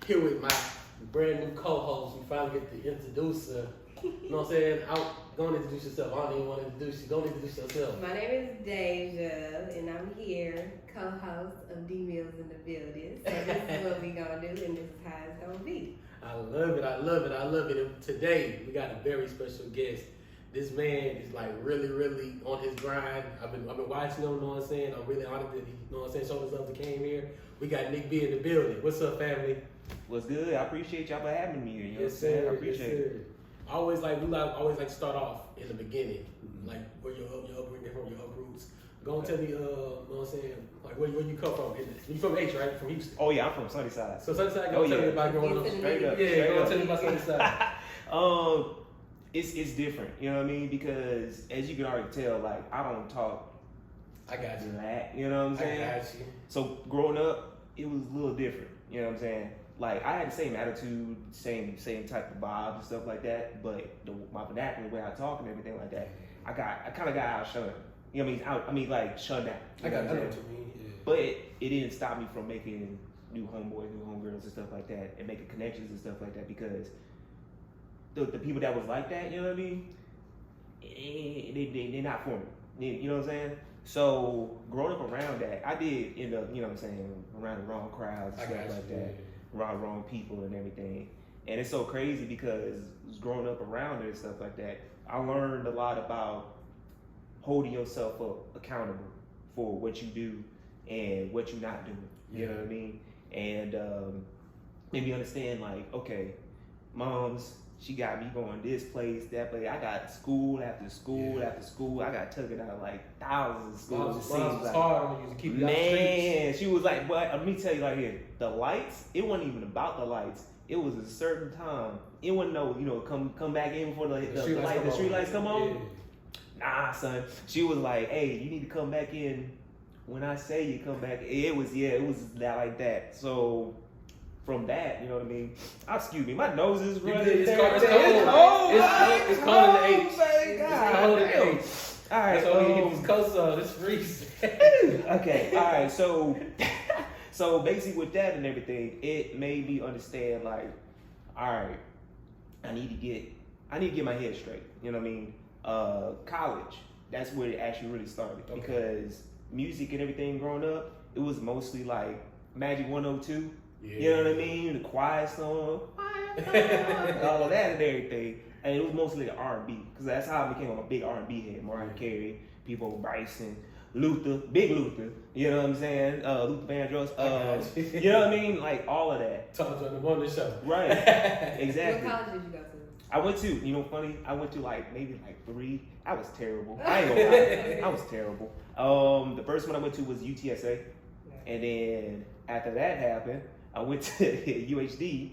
here with my brand new co-host. We finally get to introduce her. You know what I'm saying? Go and introduce yourself. I don't even want to introduce you. Go and introduce yourself. My name is Deja, and I'm here, co-host of D Mills in the Building. So this is what we gonna do, and this is how it's gonna be. I love it. I love it. I love it. And today we got a very special guest. This man is like really, really on his grind. I've been watching him. You know what I'm saying? I'm really honored that he, you know what I'm saying, showed his love to came here. We got NickB in the building. What's up, family? What's good? I appreciate y'all for having me here. You know Yes, what I'm saying? sir. I appreciate it. I always like to start off in the beginning, like where your upbringing from, your roots. Go and tell me, you know what I'm saying, like where you come from. You from H, right? From Houston. Oh yeah, I'm from Sunnyside. So Sunnyside, go tell me about growing up. Straight up. Yeah, go tell me about Sunnyside. It's different, you know what I mean? Because as you can already tell, like I don't talk. I got you. Black, you know what I'm saying? I got you. So growing up, it was a little different. You know what I'm saying? Like I had the same attitude, same type of vibe and stuff like that. But my vernacular, the way I talk and everything like that, I kind of got outshunned. You know what I mean? Like shunned out. I know what you mean. Yeah. But it didn't stop me from making new homeboys, new homegirls and stuff like that, and making connections and stuff like that, because the people that was like that, you know what I mean? They're not for me. You know what I'm saying? So growing up around that, I did end up, you know what I'm saying, around the wrong crowds and stuff like that, around wrong people and everything. And it's so crazy because growing up around it and stuff like that, I learned a lot about holding yourself up accountable for what you do and what you're not doing. You know what I mean? And made me understand, like, okay, mom's, she got me going this place, that place. I got school after school after school. I got taken out of like thousands of schools. Mom's was hard on you to keep you out the streets. Man, she was like, but let me tell you like here, the lights, it wasn't even about the lights. It was a certain time. It wasn't no, you know, come back in before the street lights come on. Yeah. Nah, son. She was like, hey, you need to come back in when I say you come back. It was that like that. So from that, you know what I mean? Excuse me, my nose is running. It's cold. It's cold in the H. It's cold in the H. All right. So we get these coats on. It's freezing. Okay. All right. So basically with that and everything, it made me understand like, all right, I need to get my head straight. You know what I mean? College. That's where it actually really started, because music and everything growing up, it was mostly like Magic 102. Yeah. You know what I mean? The quiet song, all of that and everything. And it was mostly the R&B, because that's how I became a big R&B head. Mariah Carey, people, Bryson, Luther, Big Luther. You know what I'm saying? Luther Vandross. You know what I mean? Like all of that. Talk to them on the show. Right. Exactly. What college did you go to? I went to, you know, funny. I went to maybe 3. I was terrible. I ain't gonna lie. I was terrible. The first one I went to was UTSA, and then after that happened, I went to UHD.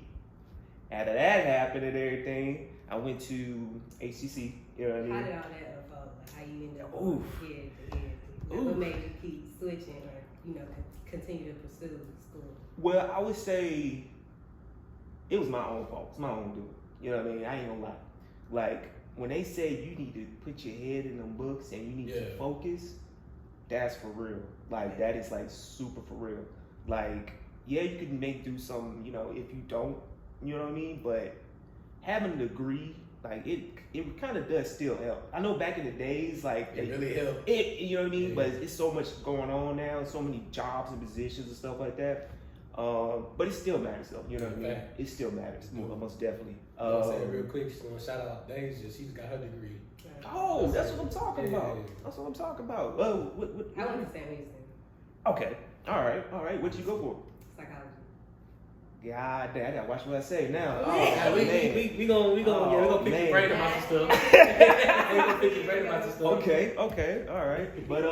After that happened and everything, I went to HCC. You know what I mean? How did all that unfold? Like how you ended up head to head? What made you keep switching, or you know, continue to pursue school? Well, I would say it was my own fault. It's my own doing. You know what I mean? I ain't gonna lie. Like, when they say you need to put your head in them books and you need to focus, that's for real. Like, that is like super for real. Like, yeah, you can do something, you know, if you don't, you know what I mean? But having a degree, like, it kind of does still help. I know back in the days, like, it really helped. You know what I mean? Yeah. But it's so much going on now, so many jobs and positions and stuff like that. But it still matters though, you know what I mean? It still matters, most definitely. I'll say real quick, just want to shout out Deja. She's got her degree. Oh, that's what I'm talking about. That's what I'm talking about. I went to Sam Houston. Okay, all right. What'd you go for? Psychology. God damn, I gotta watch what I say now. Oh, we gonna pick your brain about some stuff. We gonna pick your brain about some stuff. Okay, all right. But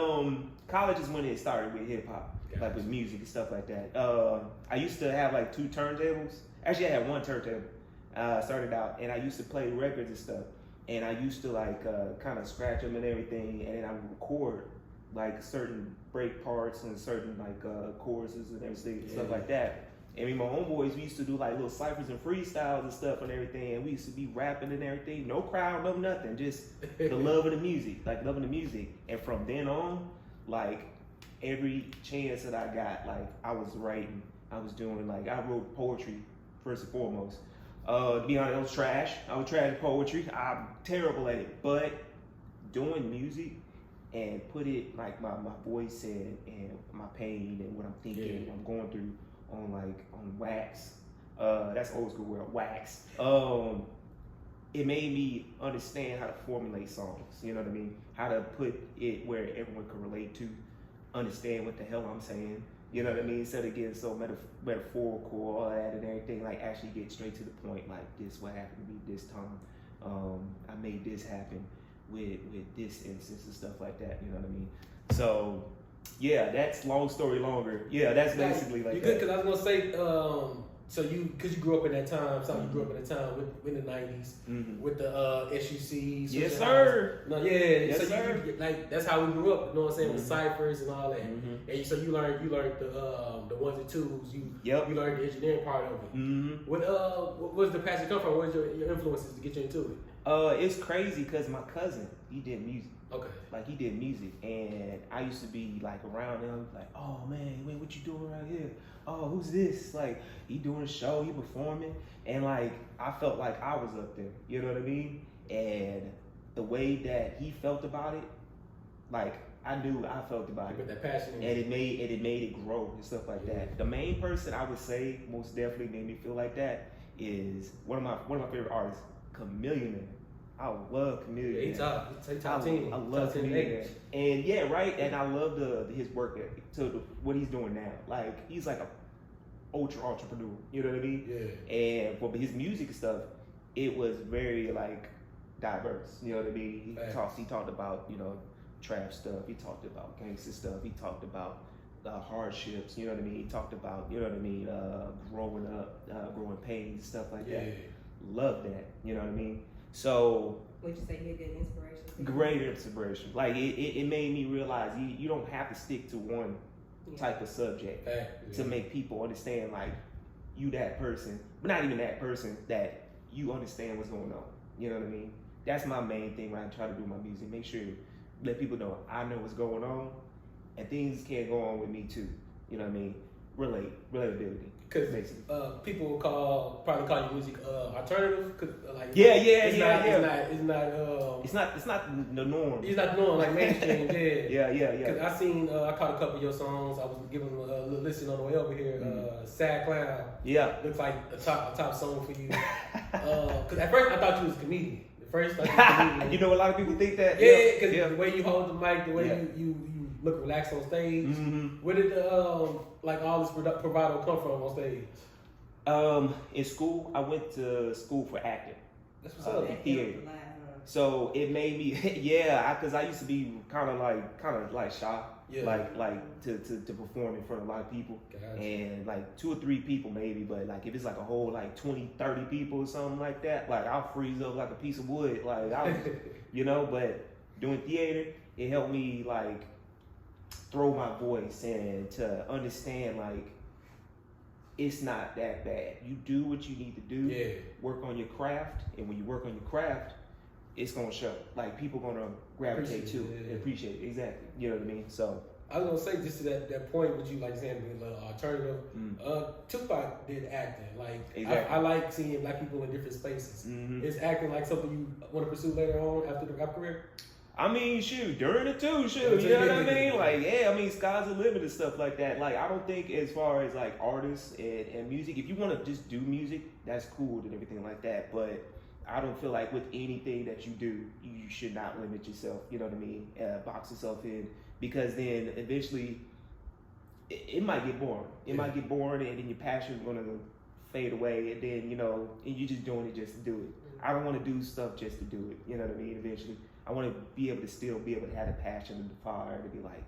college is when it started with hip hop. Like with music and stuff like that. I used to have like 2 turntables. Actually, I had 1 turntable. Started out, and I used to play records and stuff. And I used to like kind of scratch them and everything, and then I would record like certain break parts and certain like choruses and everything, stuff like that. And me and my homeboys, we used to do like little ciphers and freestyles and stuff and everything. And we used to be rapping and everything. No crowd, no nothing. Just the love of the music, like loving the music. And from then on, like every chance that I got, like I was writing, I was doing like, I wrote poetry first and foremost. To be honest, I was trash. I was trash at poetry. I'm terrible at it. But doing music and put it like my voice and my pain and what I'm thinking and I'm going through on wax. That's old school word, wax. It made me understand how to formulate songs. You know what I mean? How to put it where everyone can relate to, understand what the hell I'm saying. You know what I mean? Instead of getting so metaphorical, all that and everything, like actually get straight to the point. Like this, what happened to me this time. I made this happen with this instance and stuff like that. You know what I mean? So yeah, that's long story longer. Yeah, that's basically like you good? Because I was gonna say, so because you grew up in that time, so you grew up in that time in the '90s with the SUCs. Yes, sir. No, yeah. Yes, so sir. you, like that's how we grew up. You know what I'm saying? With ciphers and all that. And so you learned the ones and twos. You learned the engineering part of it. What was the passion come from? What was your influences to get you into it? It's crazy because my cousin, he did music. Okay. Like he did music, and I used to be like around him, like, oh man, wait, what you doing right here? Oh, who's this? Like, he doing a show, he performing, and like I felt like I was up there. You know what I mean? And the way that he felt about it, like I knew I felt about it. That passion, and it made it grow and stuff like that. The main person I would say most definitely made me feel like that is one of my favorite artists, Chameleon. I love Chameleon. Yeah, he top 10. I love Chameleon. And yeah, right. And I love his work to what he's doing now. Like he's like a ultra entrepreneur. You know what I mean? Yeah. And for his music and stuff, it was very like diverse. You know what I mean? He talked about trap stuff. He talked about gangster stuff. He talked about hardships. You know what I mean? He talked about growing up, growing pains, stuff like that. Love that. You know what I mean? So would you say he a good inspiration? Great inspiration. Like it made me realize you don't have to stick to one type of subject to make people understand like you that person, but not even that person, that you understand what's going on. You know what I mean? That's my main thing when I try to do my music. Make sure let people know I know what's going on and things can go on with me too. You know what I mean? Relatability. Because people will probably call your music alternative. It's not the norm. It's not the norm like mainstream. Yeah. Because I caught a couple of your songs. I was giving them a little listen on the way over here. Sad Clown. Yeah, looks like a top song for you. Because at first I thought you was a comedian. You know, a lot of people think that. Yeah, because the way you hold the mic, the way you look relaxed on stage. Where did all this bravado come from on stage? In school, I went to school for acting. That's what's up. Theater. So it made me, because I used to be kind of like shy, like to perform in front of a lot of people, and like 2 or 3 people maybe, but like if it's like a whole like 20, 30 people or something like that, like I'll freeze up like a piece of wood, like I was, but doing theater, it helped me like throw my voice and to understand like it's not that bad. You do what you need to do, work on your craft, and when you work on your craft, it's gonna show. Like people gonna gravitate to it and appreciate it. Exactly. You know what I mean? So I was gonna say just to that point, what you like saying being alternative. Tupac did acting. Like I like seeing black people in different spaces. Is acting like something you want to pursue later on after the rap career? I mean, shoot, during it too, shoot, you know what I mean? Like, sky's the limit and stuff like that. Like, I don't think as far as like artists and music, if you want to just do music, that's cool and everything like that. But I don't feel like with anything that you do, you should not limit yourself, you know what I mean? Box yourself in, because then eventually it might get boring. It might get boring, and then your passion is going to fade away, and then, and you're just doing it just to do it. I don't want to do stuff just to do it, you know what I mean? Eventually, I want to be able to still be able to have the passion and the fire to be like,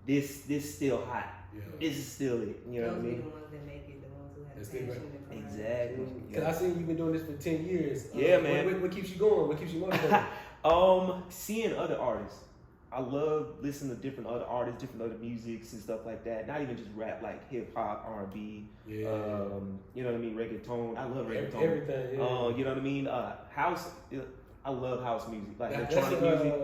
this still hot. Yeah. This is still it, you know what I mean? Those are the ones that make it, the ones who have the passion and the fire. Exactly. Because I seen you've been doing this for 10 years. Man. What keeps you going? What keeps you motivated? Seeing other artists. I love listening to different other artists, different other musics and stuff like that. Not even just rap, like hip hop, R&B. You know what I mean? Reggaeton. I love reggaeton. Everything. Yeah. You know what I mean? House. I love house music, like That's electronic music.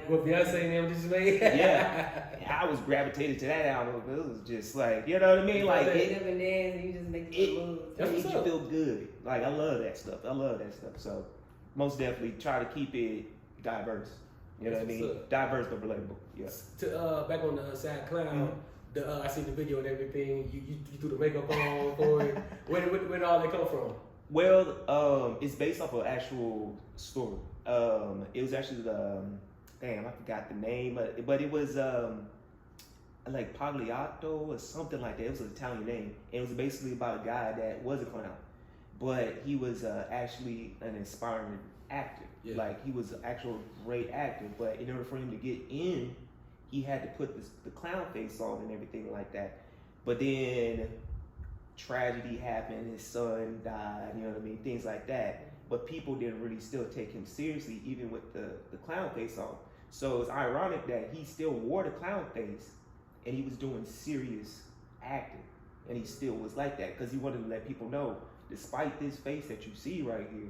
What Beyonce and them just made. Yeah, I was gravitated to that album. It was just like, you know what I mean? Like Get up and dance, and you just make the moves. it makes you feel good. Like I love that stuff. So most definitely try to keep it diverse. You know what I mean? Diverse but relatable. Yeah. To back on the Sad Clown, I seen the video and everything. You threw the makeup on for it. Where did all that come from? Well, it's based off of an actual story. It was actually damn, I forgot the name, but it was like Pagliato or something like that. It was an Italian name. And it was basically about a guy that was a clown, but he was actually an inspiring actor. Yeah. Like he was an actual great actor, but in order for him to get in, he had to put the clown face on and everything like that. But then tragedy happened, his son died, you know what I mean, things like that. But people didn't really still take him seriously, even with the clown face on. So it's ironic that he still wore the clown face and he was doing serious acting, and he still was like that because he wanted to let people know, despite this face that you see right here,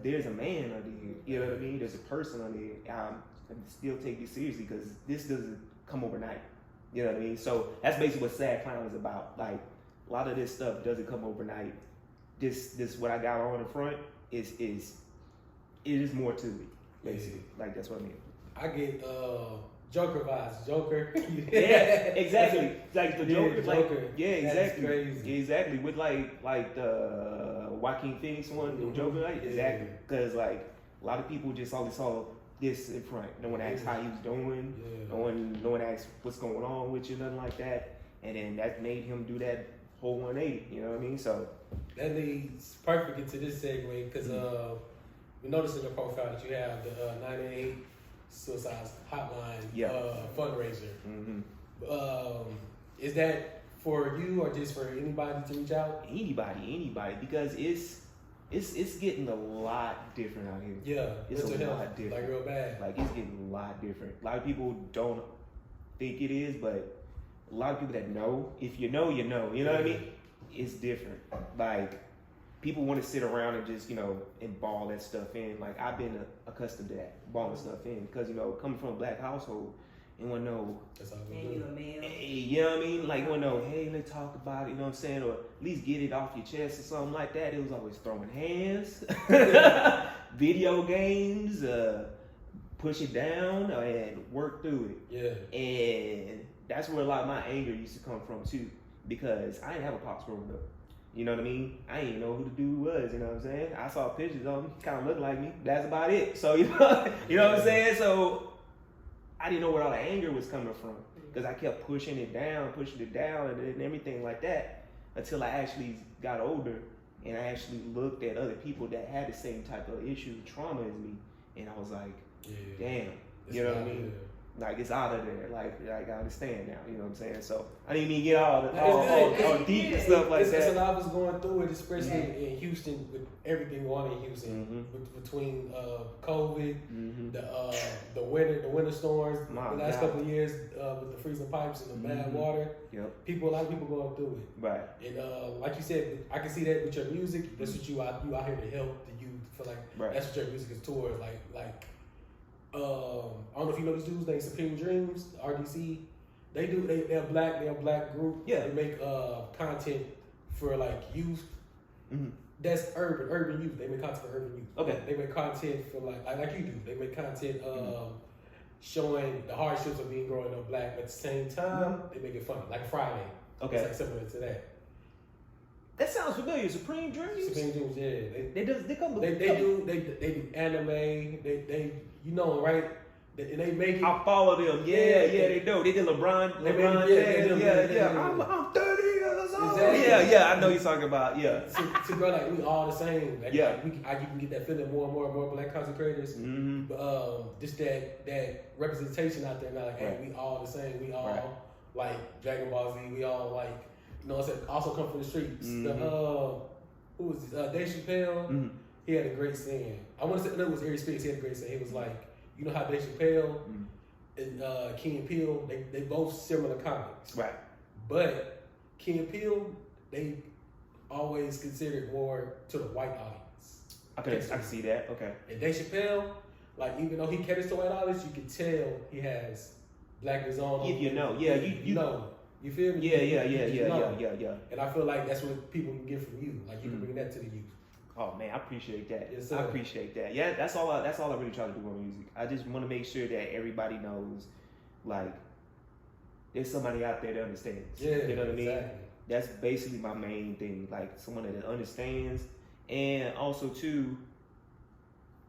there's a man under here, you know what I mean? There's a person under here. And still take it seriously because this doesn't come overnight, you know what I mean? So that's basically what Sad Clown is about. Like a lot of this stuff doesn't come overnight. This what I got on the front is more to it, basically. Yeah. Like that's what I mean. I get Joker vibes. Joker. Yeah, exactly. Like the Joker. Joker. Yeah, exactly. That's crazy. Exactly. With like the Joaquin Phoenix one, the Joker, like exactly. Because like a lot of people just only saw this in front. No one asked how he was doing. Yeah. No one asked what's going on with you, nothing like that. And then that made him do that whole 180. You know what I mean? So that leads perfect into this segue because we noticed in your profile that you have the 988 Suicide Hotline fundraiser. Mm-hmm. Is that for you or just for anybody to reach out? Anybody, because it's getting a lot different out here. Yeah, it's a lot different. Like real bad. Like it's getting a lot different. A lot of people don't think it is, but a lot of people that know, if you know, you know. You know what I mean? It's different. Like people want to sit around and just, and ball that stuff in. Like I've been accustomed to that, balling stuff in, because coming from a black household, you want to know. That's all and you a man. Hey, you know what I mean? Like, you want to know, hey, let's talk about it, you know what I'm saying? Or at least get it off your chest or something like that. It was always throwing hands, video games, push it down, and work through it. Yeah. And that's where a lot of my anger used to come from, too, because I didn't have a pops growing up. You know what I mean? I didn't know who the dude was, you know what I'm saying? I saw pictures of him, he kind of looked like me. That's about it. So, you know what I'm saying? So I didn't know where all the anger was coming from because I kept pushing it down, and everything like that until I actually got older and I actually looked at other people that had the same type of issues, trauma as me, and I was like, damn, you know what I mean? Like it's out of there. Like I understand now. You know what I'm saying? So I didn't even get all deep and stuff like that. It's a lot of us going through it, especially in Houston with everything going on in Houston between COVID, the winter storms, the last couple of years with the freezing pipes and the bad water. Yep. A lot of people going through it. Right. And like you said, I can see that with your music. That's what you out here to help the youth. Feel like that's what your music is towards. Like. I don't know if you know these dudes named Supreme Dreams, RDC. They're a black group. Yeah. They make content for like youth. Mm-hmm. That's urban youth. They make content for urban youth. Okay. They make content for like you do. They make content showing the hardships of being growing up black, but at the same time they make it fun. Like Friday. Okay. It's like similar to that. That sounds familiar. Supreme Dreams. Supreme Dreams, yeah. They do anime. They you know, right? And they make it. I follow them. Yeah, they do. They did LeBron. I'm 30 years old. Exactly. Yeah. I know you're talking about. Yeah. To grow like we all the same. Like, I can get that feeling more and more black content creators. Mm-hmm. But just that representation out there now. Like, hey, we all the same. We all like Dragon Ball Z. We all like. You know what I'm saying? Also come from the streets. Mm-hmm. Who was this? Dave Chappelle. Mm-hmm. He had a great saying. I want to say it was Aries Spears. He had a great saying. He was like, you know how Dave Chappelle and Key and Peele, they both similar comics. Right. But Key and Peele, they always considered more to the white audience. I can see that. Okay. And Dave Chappelle, like even though he caters to white audience, you can tell he has blackness on him. You know. You feel me? Yeah. And I feel like that's what people can get from you. Like you can bring that to the youth. Oh man, I appreciate that. Yes, sir. I appreciate that. Yeah, that's all I really try to do on music. I just want to make sure that everybody knows, like, there's somebody out there that understands. Yeah, you know what I mean? Exactly. That's basically my main thing. Like someone that understands, and also too,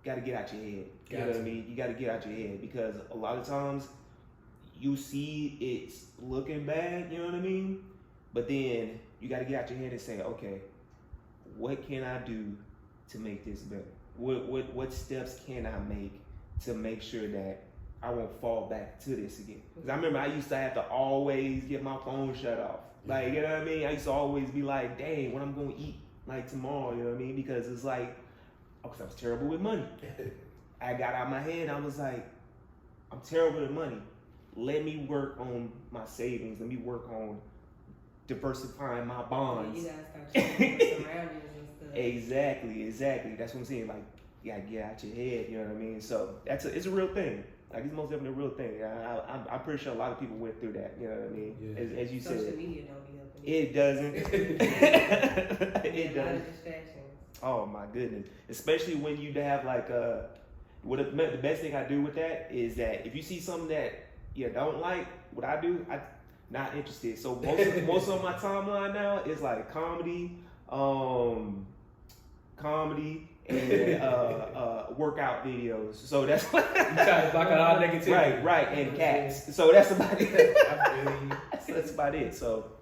got to get out your head. You know what I mean? You got to get out your head because a lot of times you see it's looking bad. You know what I mean? But then you got to get out your head and say, okay, what can I do to make this better? What steps can I make to make sure that I won't fall back to this again? Because I remember I used to have to always get my phone shut off. Like, you know what I mean? I used to always be like, dang, what I'm going to eat like tomorrow, you know what I mean? Because it's like, because I was terrible with money. I got out of my head, I was like, I'm terrible with money. Let me work on my savings. Let me work on diversifying my bonds. You gotta start changing your surroundings and stuff. Exactly. That's what I'm saying. Like, you gotta get out your head. You know what I mean? So it's a real thing. Like, it's most definitely a real thing. I'm pretty sure a lot of people went through that. You know what I mean? Yeah. As you Social said, media don't be helping. it doesn't. It doesn't. A lot of distractions. Oh my goodness! Especially when you have like the best thing I do with that is that if you see something that you don't like, what I do, I not interested. So most of my timeline now is like comedy, and workout videos. So that's what you try to block out all negativity. Right, and cats. So that's about it. I feel you. That's about it. So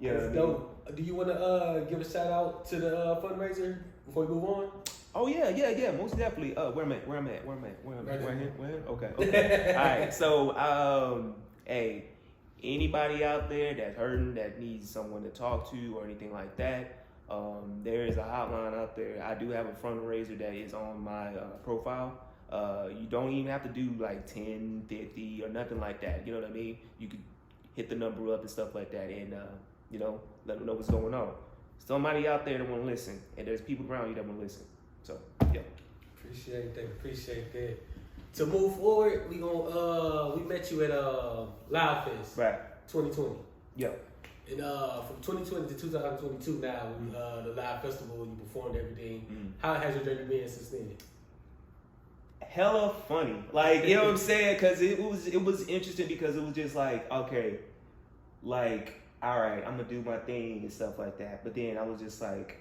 yeah, That's dope. Do you want to give a shout out to the fundraiser before we move on? Oh yeah, most definitely. Where am I? Okay. All right. So hey, anybody out there that's hurting, that needs someone to talk to or anything like that, there is a hotline out there. I do have a fundraiser that is on my profile. You don't even have to do like 10, 50 or nothing like that. You know what I mean? You could hit the number up and stuff like that, and let them know what's going on. Somebody out there that want to listen, and there's people around you that want to listen. So yeah. Appreciate that. To move forward, we met you at Loud Fest, right, 2020. Yep. And from 2020 to 2022 now, the Live Festival, you performed everything. How has your journey been since then? Hella funny, like, you know what I'm saying? Because it was interesting because it was just like, okay, like, all right, I'm gonna do my thing and stuff like that. But then I was just like,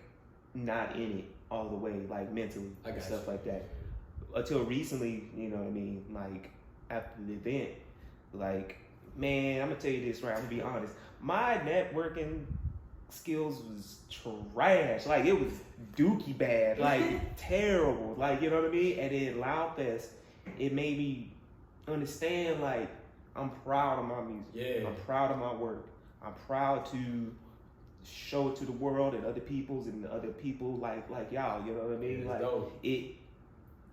not in it all the way, like mentally and stuff like that. Until recently, you know what I mean? Like after the event, like, man, I'm gonna tell you this right. I'm gonna be honest. My networking skills was trash. Like, it was dookie bad, like terrible. Like, you know what I mean? And then Loud Fest, it made me understand, like, I'm proud of my music. Yeah. I'm proud of my work. I'm proud to show it to the world and other peoples and other people like y'all. You know what I mean? Yeah, like dope.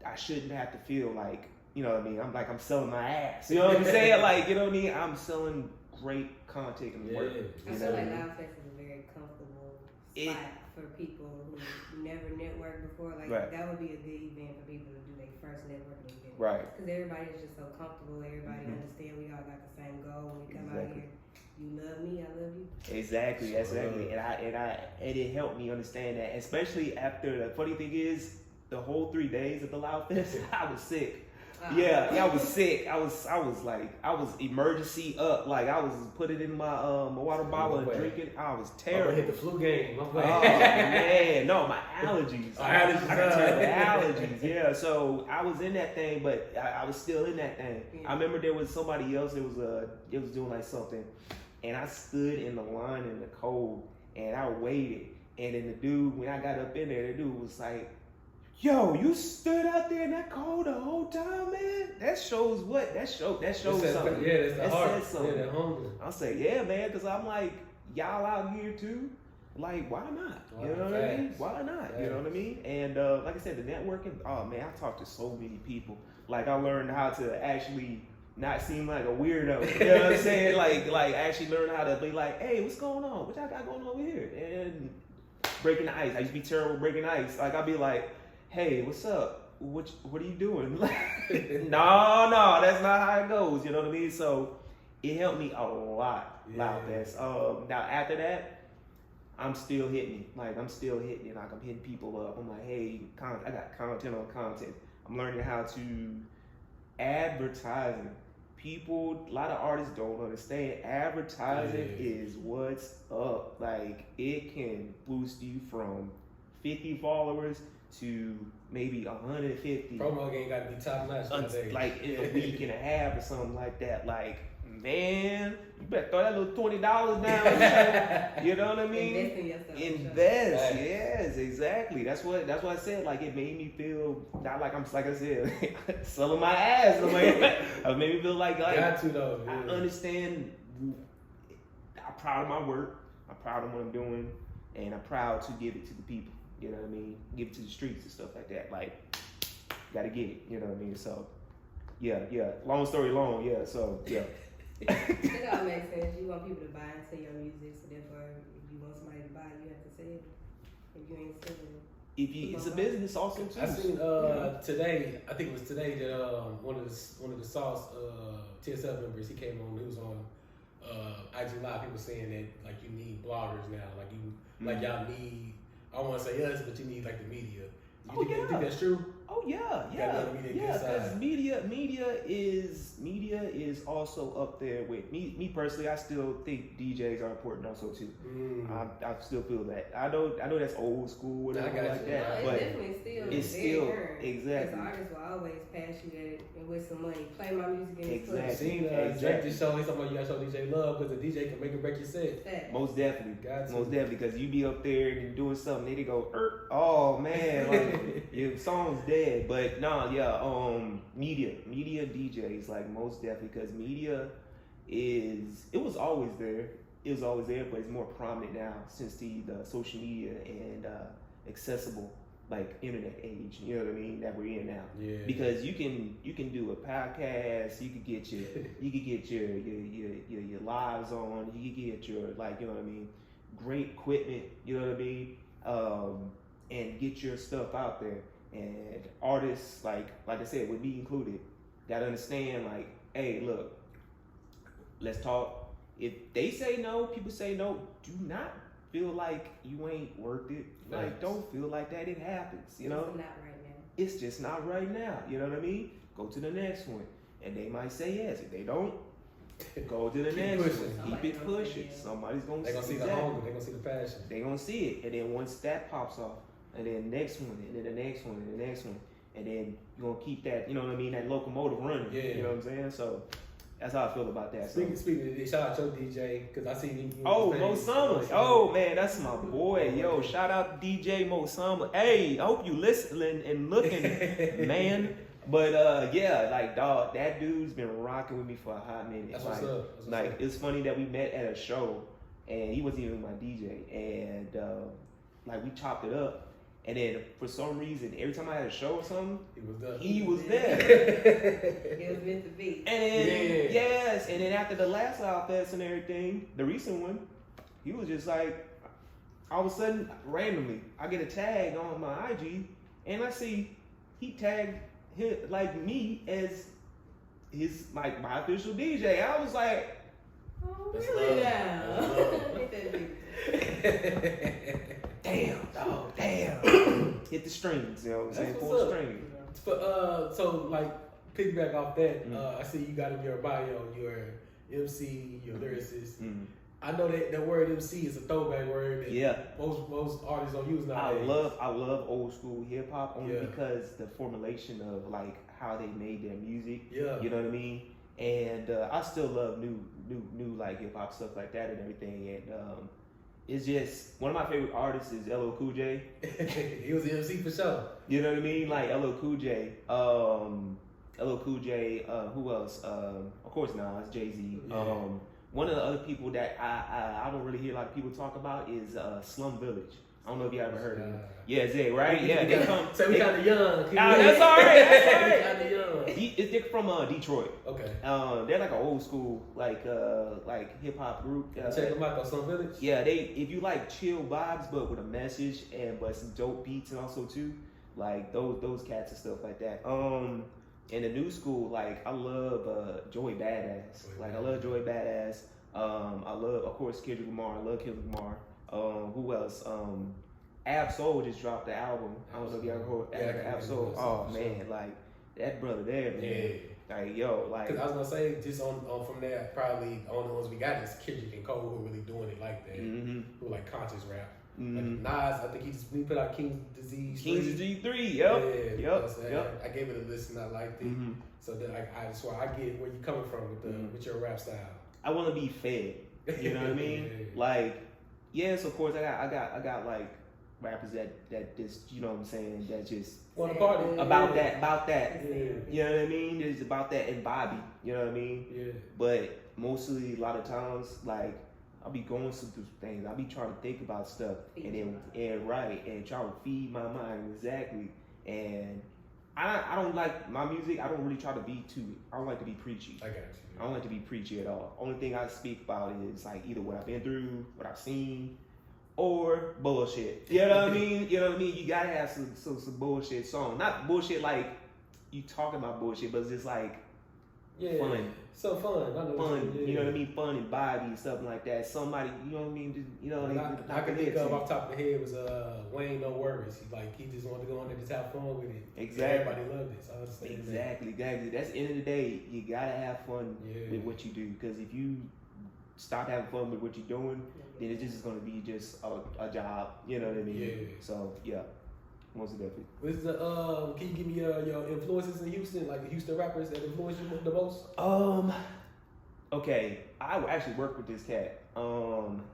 I shouldn't have to feel like, you know what I mean? I'm selling my ass. You know what I'm saying? Like, you know what I mean? I'm selling great content and work. I feel like Loud Fest is a very comfortable spot for people who never networked before. Like, that would be a good event for people to do their first networking event. Right. Because everybody is just so comfortable. Everybody understand we all got the same goal when we come out here. You love me, I love you. Exactly. And it helped me understand that, especially after, the funny thing is, the whole 3 days of the Loud Fest, I was sick. I was sick. I was emergency up. Like, I was putting it in my my water bottle and drinking. I was terrible. Hit the flu game. Oh man, no, my allergies. I got terrible allergies. Yeah, so I was in that thing, but I was still in that thing. I remember there was somebody else that was doing like something, and I stood in the line in the cold, and I waited, and then the dude, when I got up in there, the dude was like, "Yo, you stood out there in that cold the whole time, man? That shows what? That shows something." Yeah, that's the heart. Says something. Yeah, that hunger. I'll say, yeah, man, because I'm like, y'all out here too. Like, why not? You know what I mean? Why not? You know what I mean? And like I said, the networking, oh man, I talked to so many people. Like, I learned how to actually not seem like a weirdo. You know what I'm saying? Like actually learn how to be like, hey, what's going on? What y'all got going on over here? And breaking the ice. I used to be terrible breaking ice. Like, I'd be like, hey, what's up? What are you doing? No, that's not how it goes. You know what I mean? So it helped me a lot about this. Now after that, I'm still hitting it. Like I'm still hitting it. Like I'm hitting people up. I'm like, hey, I got content on content. I'm learning how to advertising. People, a lot of artists don't understand. Advertising is what's up. Like it can boost you from 50 followers to maybe 150. Promo game got to be top notch nowadays. Like in a week and a half or something like that. Like, man, you better throw that little $20 down. You know what I mean? Invest in yourself. Invest, yes, exactly. That's what I said. Like it made me feel not like like I said, selling my ass. It made me feel like got to though. I understand. I'm proud of my work. I'm proud of what I'm doing, and I'm proud to give it to the people. You know what I mean? Give it to the streets and stuff like that. Like, gotta get it. You know what I mean? So, yeah. Long story long. Yeah. So, yeah. It all makes sense. You want people to buy into your music, so therefore, if you want somebody to buy, you have to sell it. If you ain't selling it, It's a business also too. I seen today. I think it was today that one of the Sauce TSL members, he came on. He was on IG Live. He was saying that like you need bloggers now. Like you like y'all need. I don't want to say us, but you need like the media. You think that's true? Oh yeah. Because media is also up there with me personally. I still think DJs are important also too. I still feel that. I know that's old school, whatever like that. No, but it's still exactly. Because artists will always pass you that with some money. Play my music and exactly. Drake just showed something about you gotta show DJ love because the DJ can make or break your set. Most definitely. Most definitely, because you be up there and doing something, they go, oh man, like, your song's dead. But media DJs, like most definitely, because media it was always there. It was always there, but it's more prominent now since the social media and accessible like internet age. You know what I mean? That we're in now. Yeah. Because you can do a podcast. You could get your lives on. You could get your you know what I mean, great equipment. You know what I mean? And get your stuff out there. And artists like I said would be included. Gotta understand like, hey, look, let's talk. If they say no, people say no. Do not feel like you ain't worth it. Like, don't feel like that. It happens, you know? It's not right now. It's just not right now. You know what I mean? Go to the next one. And they might say yes. If they don't, go to the next one. Keep it pushing. Somebody's going to see the hunger. They're going to see the passion. They're going to see it. And then once that pops off, and then next one, and then the next one, and the next one. And then you're going to keep that, you know what I mean, that locomotive running. Yeah. You know what I'm saying? So that's how I feel about that. Speaking of this, shout out your DJ, because I seen you. Mo Summer. Oh, man, that's my boy. Yo, shout out to DJ Mo Summer. Hey, I hope you listening and looking, man. But, dog, that dude's been rocking with me for a hot minute. That's what's up. It's funny that we met at a show, and he wasn't even my DJ. And, we chopped it up. And then for some reason, every time I had a show or something, he was there. It was meant to be. And then, yes, and then after the last Loud Fest and everything, the recent one, he was just like, all of a sudden, randomly, I get a tag on my IG, and I see he tagged me as his my official DJ. I was like, oh, really now? Damn, dog, damn. Hit the strings, you know what I'm saying? Full strings. So, piggyback off that, I see you got in your bio, your MC, your lyricist. Mm-hmm. I know that the word MC is a throwback word that most artists don't use nowadays. I love old school hip hop only because the formulation of how they made their music. Yeah. You know what I mean? And I still love new hip hop stuff like that and everything. And it's just one of my favorite artists is LL Cool J. He was the MC for sure. You know what I mean? Like LL Cool J. LL Cool J. Who else? Of course, Nas, Jay-Z. Yeah. One of the other people that I don't really hear a lot of people talk about is Slum Village. I don't know if you ever heard of him. Yeah, Zay, right? Yeah, they come. So we kind of young. That's all right. That's all right. Kind of young. They're from Detroit. Okay. They're like an old school like hip hop group. Check them out on Slum Village. Yeah, if you like chill vibes but with a message but some dope beats and also too, like those cats and stuff like that. In the new school, like I love Joey Badass. I love Joey Badass. I love, of course, Kendrick Lamar. I love Kendrick Lamar. Who else? Ab Soul just dropped the album. I don't know if you ever heard Ab Soul. Oh man, like that brother there, man. Yeah. Like yo, like. Cause I was gonna say, just on from there, probably the only ones we got is Kendrick and Cole who are really doing it like that. Who like conscious rap. Like Nas, I think he put out King's Disease 3. Yep. I gave it a listen. I liked it. So then I just I get where you coming from with your rap style. I want to be fed. You know what I mean? Like, yes, of course. I got like rappers that just, you know what I'm saying, that just want to party about that. You know what I mean? It's about that and Bobby. You know what I mean? Yeah. But mostly a lot of times, like, I'll be going through things. I'll be trying to think about stuff and try to feed my mind exactly. And I don't like my music. I don't really try to be I don't like to be preachy. I got you. I don't like to be preachy at all. Only thing I speak about is like either what I've been through, what I've seen, or bullshit. You know what I mean? You know what I mean? You gotta have some bullshit song. Not bullshit like you talking about bullshit, but it's just like fun. So fun. I know fun. You know what I mean? Fun and vibey and stuff like that. Somebody, you know what I mean? Just, you know, I can think of off the top of the head was Wayne No Worries. He just wanted to go on there, just have fun with it. Exactly. Everybody loved it. So I understand exactly. That's the end of the day. You gotta have fun with what you do, because if you stop having fun with what you're doing, then it's just gonna be just a job. You know what I mean? Yeah. So yeah. Most definitely. What's can you give me your influences in Houston, like the Houston rappers that influence you the most? Okay, I actually work with this cat.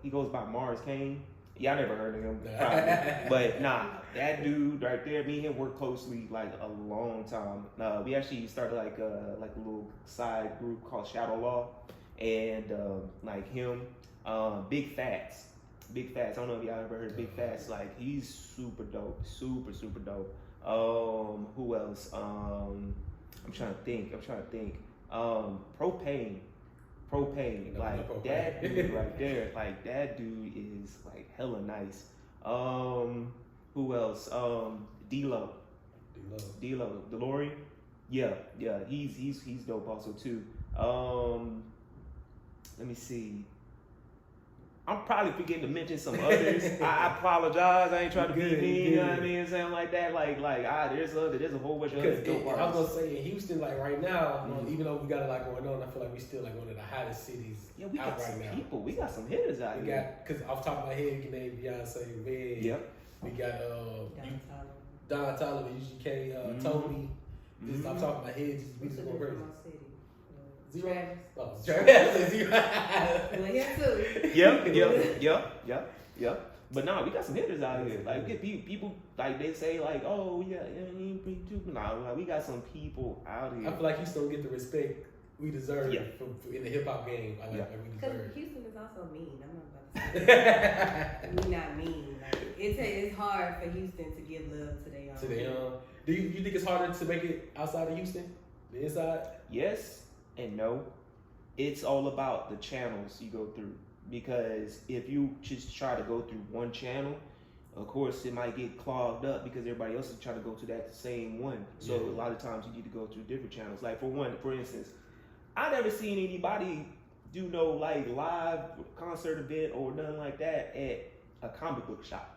He goes by Mars Kane. Yeah, I never heard of him, probably. But nah, that dude right there, me and him worked closely like a long time. We actually started like a little side group called Shadow Law, and like him, Big Fats. Big Fats. I don't know if y'all ever heard of Big Fats. Like, he's super dope. Super dope. Who else? I'm trying to think. Propane. Like, that dude right there. Like, that dude is like hella nice. Who else? D-Lo. DeLorean. Yeah. He's dope also too. Let me see. I'm probably forgetting to mention some others. I apologize. I ain't trying to be mean. You know what I mean? Something like that. There's a whole bunch of other dope artists. I was gonna say in Houston, like right now, even though we got a lot going on, I feel like we still like one of the hottest cities. Yeah, we got some people. We got some hitters out here. Because off the top of my head, you can name Beyonce, Red. Yep. We got Don Toliver, UGK, Tony. Just off the top of my head, we just go crazy. Zero. Oh, Travis. Well, yeah, too. Yep. But nah, we got some hitters out here. Like, get people like they say like, oh yeah, you ain't pretty too. Nah, like, we got some people out here. I feel like Houston don't get the respect we deserve in the hip hop game. I like we deserve. Because Houston is also mean. I'm not about to say we're not mean. Like, it's hard for Houston to give love to their own. Do you think it's harder to make it outside of Houston? The inside? Yes and no. It's all about the channels you go through, because if you just try to go through one channel, of course it might get clogged up because everybody else is trying to go to that same one. So a lot of times you need to go through different channels. Like for instance, I never seen anybody do no like live concert event or nothing like that at a comic book shop.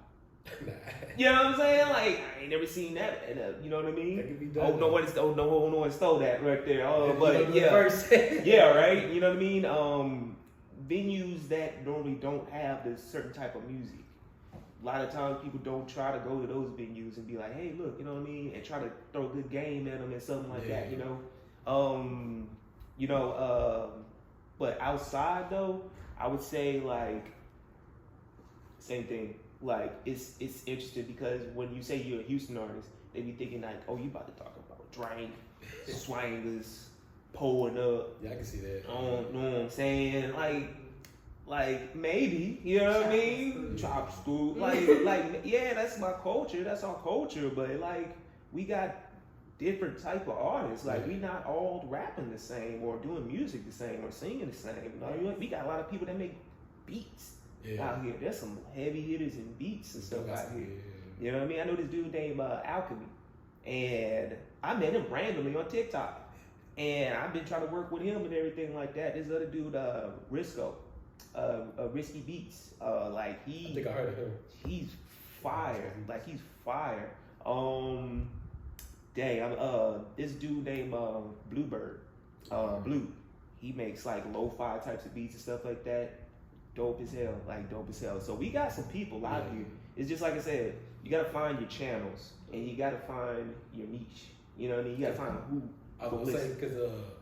You know what I'm saying? Like, I ain't never seen that. You know what I mean? That could be done. No one stole that right there. But right. You know what I mean? Venues that normally don't have this certain type of music. A lot of times people don't try to go to those venues and be like, hey, look, you know what I mean? And try to throw a good game at them and something like that. But outside though, I would say like same thing. Like, it's interesting because when you say you're a Houston artist, they be thinking like, oh, you about to talk about drink, swangers, pulling up. Yeah, I can see that. Know what I'm saying? Like maybe, you know what I mean? Chop school. Like yeah, that's my culture. That's our culture. But like, we got different type of artists. Like, we not all rapping the same or doing music the same or singing the same. We got a lot of people that make beats. Out here, there's some heavy hitters and beats and stuff out here. You know what I mean? I know this dude named Alchemy, and I met him randomly on TikTok, and I've been trying to work with him and everything like that. This other dude, Risco, Risky Beats, like I think I heard of him. He's fire. Like he's fire. This dude named Bluebird, Blue. He makes like lo-fi types of beats and stuff like that. Dope as hell, like dope as hell. So we got some people out here. It's just like I said, you gotta find your channels and you gotta find your niche. You know what I mean? You gotta find who. I was gonna say because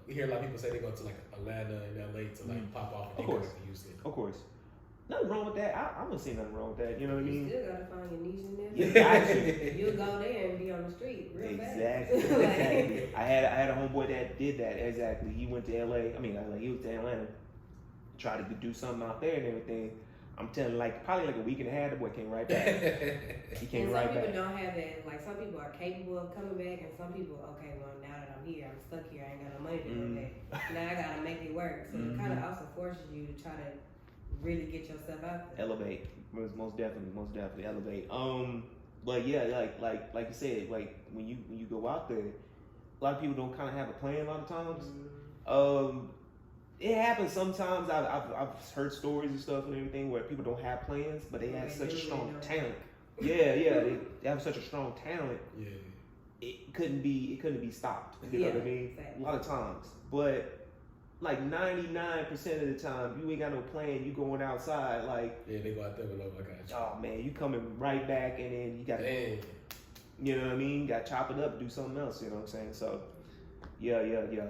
we hear a lot of people say they go to like Atlanta and LA to like pop off and they come to use it. Of course. Nothing wrong with that. I wouldn't say nothing wrong with that. You know what I mean? You still gotta find your niche in there. Yeah, You'll go there and be on the street real fast. Exactly. I had a homeboy that did that. Exactly. He went to LA. He was to Atlanta. Tried to do something out there and everything. I'm telling you, probably a week and a half, the boy came right back. He came right back. Some people don't have that. Like, some people are capable of coming back, and some people, okay, well, now that I'm here, I'm stuck here, I ain't got no money to go back. Now I gotta make it work. So it kind of also forces you to try to really get yourself out there. Elevate. Most definitely elevate. But yeah, like you said, like when you go out there, a lot of people don't kind of have a plan a lot of times. It happens sometimes. I've heard stories and stuff and everything where people don't have plans, but they have such a strong talent. They have such a strong talent. Yeah, it couldn't be stopped. You know what I mean? Exactly. A lot of times, but like 99% of the time, you ain't got no plan. You going outside, they go out there with no oh man, you coming right back, and then you got to, you know what I mean? You got to chop it up, do something else. You know what I'm saying? So. Yeah.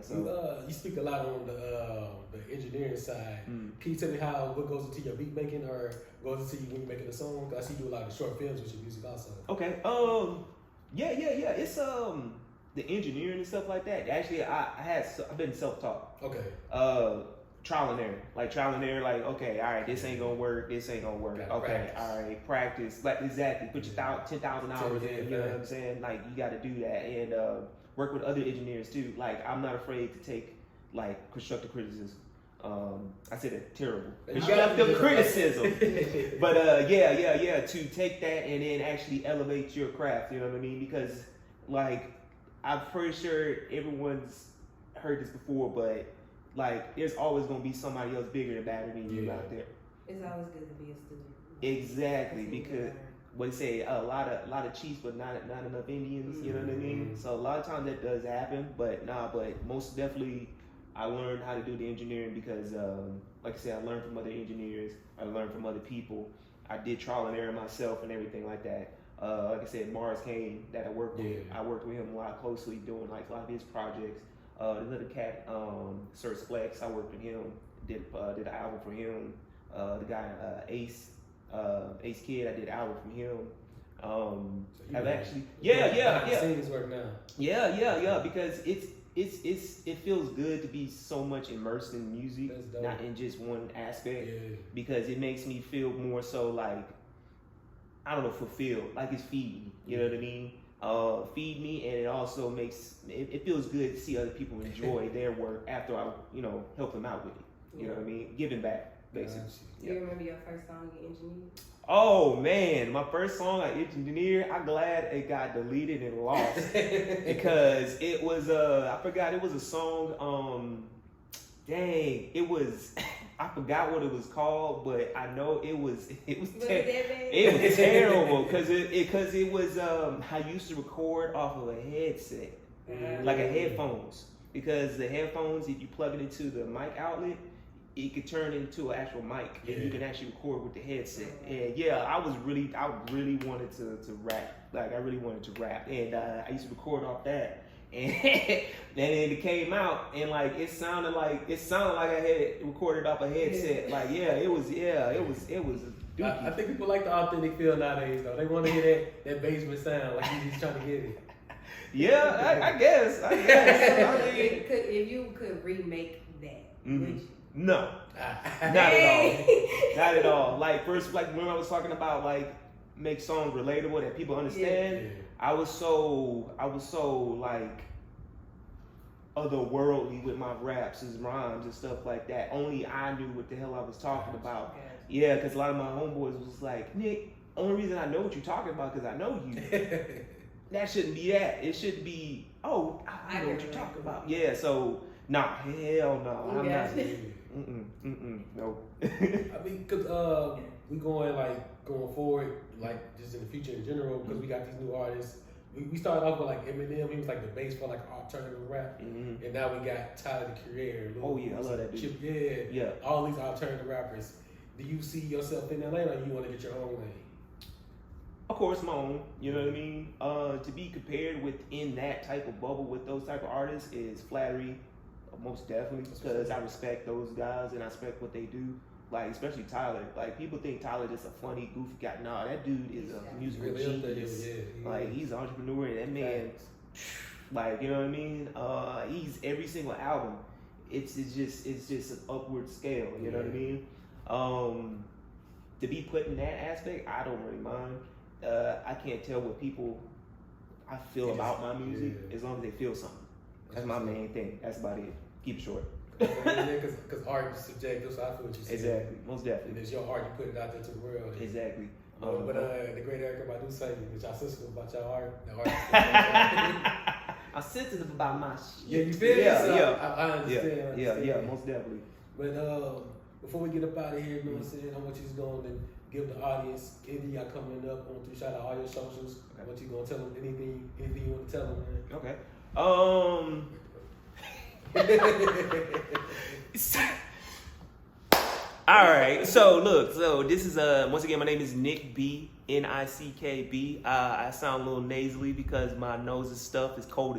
So you speak a lot on the engineering side. Can you tell me what goes into your beat making or goes into you when you're making a song? I see you do a lot of short films with your music also. Okay. Yeah. It's the engineering and stuff like that. Actually, I've been self-taught. Okay. Trial and error. Like okay, all right, this ain't gonna work. This ain't gonna work. Okay, practice. All right, practice. Like exactly. Put your 10,000 hours in. You know what I'm saying? Like you got to do that and. Work with other engineers too. Like I'm not afraid to take constructive criticism. I said it terrible. Constructive criticism. But yeah. To take that and then actually elevate your craft. You know what I mean? Because I'm pretty sure everyone's heard this before, but there's always gonna be somebody else bigger and badder than you out there. It's always good to be a student. Exactly, because. What they say, a lot of chiefs, but not enough Indians. You know what I mean? So a lot of times that does happen, but most definitely, I learned how to do the engineering because, like I said, I learned from other engineers. I learned from other people. I did trial and error myself and everything like that. Like I said, Mars Kane that I worked with. I worked with him a lot closely doing a lot of his projects. This other cat, Sir Flex, I worked with him. Did an album for him. The guy Ace Kid, I did an album from him. I've actually, Seeing his work now. Yeah, because it feels good to be so much immersed in music, not in just one aspect. Because it makes me feel more so I don't know, fulfilled, it's feeding. You know what I mean? Feed me, and it also makes it feels good to see other people enjoy their work after I help them out with it. You know what I mean? Giving back. Basically. Do you remember your first song you engineered? Oh man, my first song I engineered, I'm glad it got deleted and lost because it was I forgot it was a song. It was I forgot what it was called, but I know it was terrible because it was I used to record off of a headset, like a headphones, because the headphones, if you plug it into the mic outlet, it could turn into an actual mic, and you can actually record with the headset. And I really wanted to rap. I really wanted to rap, and I used to record off that. And then it came out, and it sounded like I had recorded off a headset. It was dookie. I think people like the authentic feel nowadays, though. They want to hear that basement sound, like you just trying to get it. Yeah, I guess. I mean, if you could remake that, would you? No, not at all. First, when I was talking about make songs relatable that people understand. I was so otherworldly with my raps and rhymes and stuff like that. Only I knew what the hell I was talking about. Yeah, because a lot of my homeboys was like, Nick, only reason I know what you're talking about because I know you. That shouldn't be that. It should be, oh, I know what you're talking about. Yeah, so, nah, hell no. I'm not. No. I mean, because we going forward, like just in the future in general, because we got these new artists. We started off with like Eminem. He was like the base for like alternative rap, and now we got Tyler the Creator. Oh yeah, I love that dude. Yeah. All these alternative rappers. Do you see yourself in that lane, or you want to get your own lane? Of course, my own. You know what I mean? To be compared within that type of bubble with those type of artists is flattery, most definitely, because I respect those guys and I respect what they do. Like, especially Tyler. Like, people think Tyler just a funny, goofy guy. Nah, that dude is a musical genius. Like, he's an entrepreneur, and that man, like, you know what I mean? He's every single album. It's just an upward scale. You know what I mean? To be put in that aspect, I don't really mind. I can't tell what people I feel about my music as long as they feel something. That's my main thing. That's about it. Keep it short. Because art is subjective, so I feel what you're saying. Exactly, most definitely. And it's your art, you put it out there to the world. Exactly. But the great Erica Badu say, which y'all sensitive about your art. The art I'm sensitive about my shit. Yeah, you feel me? So I understand. Yeah, most definitely. But before we get up out of here, you know what I'm saying? I want you to go on and give the audience anything y'all coming up. I want you to shout out all your socials. Okay. What you gonna tell them? Anything you want to tell them, man? Okay. All right. So look. So this is once again, my name is NickB. NickB. I sound a little nasally because my nose is stuffed. It's cold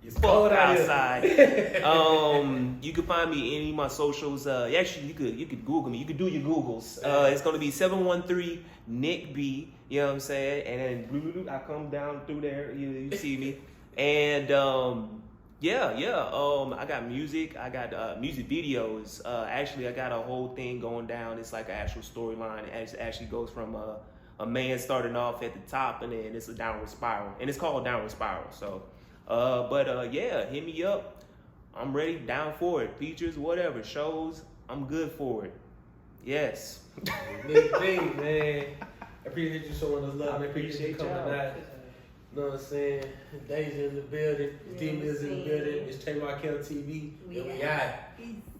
as fuck outside. You can find me in any of my socials. Actually, you could Google me. You could do your Googles. It's gonna be 713NickB. You know what I'm saying? And then I come down through there. You see me. And I got music. I got music videos. Actually, I got a whole thing going down. It's like an actual storyline. It actually goes from a man starting off at the top, and then it's a downward spiral, and it's called Downward Spiral. So, hit me up. I'm ready, down for it. Features, whatever, shows. I'm good for it. Yes. NickB, man. I appreciate you showing us love. I appreciate you coming out. You know what I'm saying? Deja in the building. D-Miz in the building. It's TreMarkelTV. And we out.